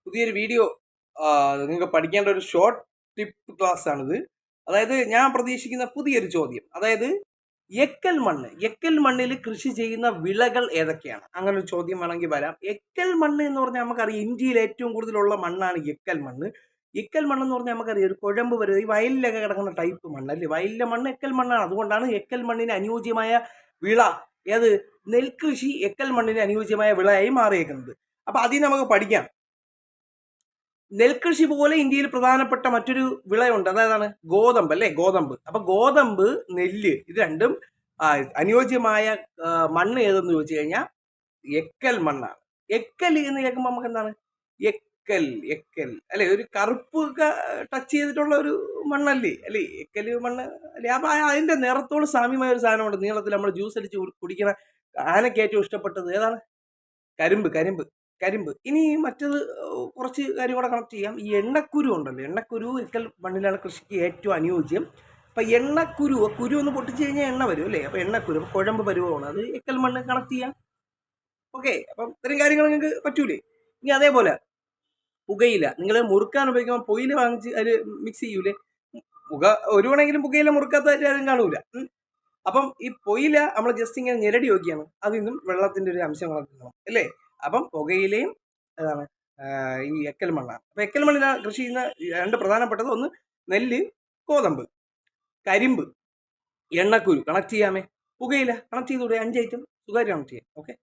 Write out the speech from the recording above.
പുതിയൊരു വീഡിയോ നിങ്ങൾക്ക് പഠിക്കേണ്ട ഒരു ഷോർട്ട് ടിപ്പ് ക്ലാസ് ആണിത്. അതായത് ഞാൻ പ്രതീക്ഷിക്കുന്ന പുതിയൊരു ചോദ്യം, അതായത് എക്കൽ മണ്ണിൽ കൃഷി ചെയ്യുന്ന വിളകൾ ഏതൊക്കെയാണ്? അങ്ങനെ ഒരു ചോദ്യം വേണമെങ്കിൽ വരാം. എക്കൽ മണ്ണ് എന്ന് പറഞ്ഞാൽ നമുക്കറിയാം, ഇന്ത്യയിൽ ഏറ്റവും കൂടുതലുള്ള മണ്ണാണ് എക്കൽ മണ്ണ്. എക്കൽ മണ്ണ് എന്ന് പറഞ്ഞാൽ നമുക്കറിയാം, ഒരു കുഴമ്പ് വരും, ഈ വയലിലൊക്കെ കിടക്കുന്ന ടൈപ്പ് മണ്ണ് അല്ലേ. വയലിലെ മണ്ണ് എക്കൽ മണ്ണാണ്. അതുകൊണ്ടാണ് എക്കൽ മണ്ണിന് അനുയോജ്യമായ വിള ഏത് നെൽകൃഷി എക്കൽ മണ്ണിന് അനുയോജ്യമായ വിളയായി മാറിയേക്കുന്നത്. അപ്പൊ അതിൽ നമുക്ക് പഠിക്കാം. നെൽകൃഷി പോലെ ഇന്ത്യയിൽ പ്രധാനപ്പെട്ട മറ്റൊരു വിളയുണ്ട്, അതായതാണ് ഗോതമ്പ് അല്ലേ. അപ്പൊ ഗോതമ്പ്, നെല്ല്, ഇത് രണ്ടും അനുയോജ്യമായ മണ്ണ് ഏതെന്ന് ചോദിച്ചു കഴിഞ്ഞാൽ എക്കൽ മണ്ണാണ്. എക്കൽ എന്ന് കേൾക്കുമ്പോൾ നമുക്ക് എന്താണ് എക്കൽ അല്ലെ, ഒരു കറുപ്പ് ടച്ച് ചെയ്തിട്ടുള്ള ഒരു മണ്ണല്ലേ അല്ലേ എക്കൽ മണ്ണ് അല്ലെ. അപ്പൊ അതിന്റെ നിറത്തോട് സാമ്യമായ ഒരു സാധനമുണ്ട് നീളത്തിൽ നമ്മൾ ജ്യൂസ് അടിച്ച് കുടിക്കുന്ന. ആനയ്ക്ക് ഏറ്റവും ഇഷ്ടപ്പെട്ടത് ഏതാണ്? കരിമ്പ്. ഇനി മറ്റത് കുറച്ച് കാര്യം കൂടെ കണക്ട് ചെയ്യാം. ഈ എണ്ണക്കുരു ഉണ്ടല്ലോ, എണ്ണക്കുരു എക്കൽ മണ്ണിലാണ് കൃഷിക്ക് ഏറ്റവും അനുയോജ്യം. അപ്പൊ കുരു ഒന്ന് പൊട്ടിച്ച് കഴിഞ്ഞാൽ എണ്ണ വരും അല്ലേ. അപ്പൊ എണ്ണക്കുരു കുഴമ്പ് പരുവമാണ്, അത് എക്കൽ മണ്ണ് കണക്ട് ചെയ്യാം. ഓക്കെ, അപ്പം ഇത്രയും കാര്യങ്ങൾ നിങ്ങൾക്ക് പറ്റൂലേ. ഇനി അതേപോലെ പുകയില, നിങ്ങൾ മുറുക്കാൻ ഉപയോഗിക്കുമ്പോൾ പുകയില വാങ്ങിച്ച് അതിൽ മിക്സ് ചെയ്യൂലേ. ഒരു വേണമെങ്കിലും പുകയില മുറുക്കാത്തതായിട്ട് ആരും കാണൂല. അപ്പം ഈ പുകയില നമ്മൾ ജസ്റ്റ് ഇങ്ങനെ ഞെരടി നോക്കിയാണ്, അതിൽ നിന്നും വെള്ളത്തിന്റെ ഒരു അംശം കാണും അല്ലേ. അപ്പം പുകയിലയും ഏതാണ് ഈ എക്കൽ മണ്ണാണ്. അപ്പൊ എക്കൽ മണ്ണിലാണ് കൃഷി ചെയ്യുന്ന രണ്ട് പ്രധാനപ്പെട്ടത്, ഒന്ന് നെല്ല്, ഗോതമ്പ്, കരിമ്പ്, എണ്ണക്കുരു. കണക്ട് ചെയ്യാമേ. പുകയില കണക്ട് ചെയ്തൂടെ? 5 ഐറ്റം സുഖമായിട്ട് കണക്ട് ചെയ്യാം. ഓക്കെ.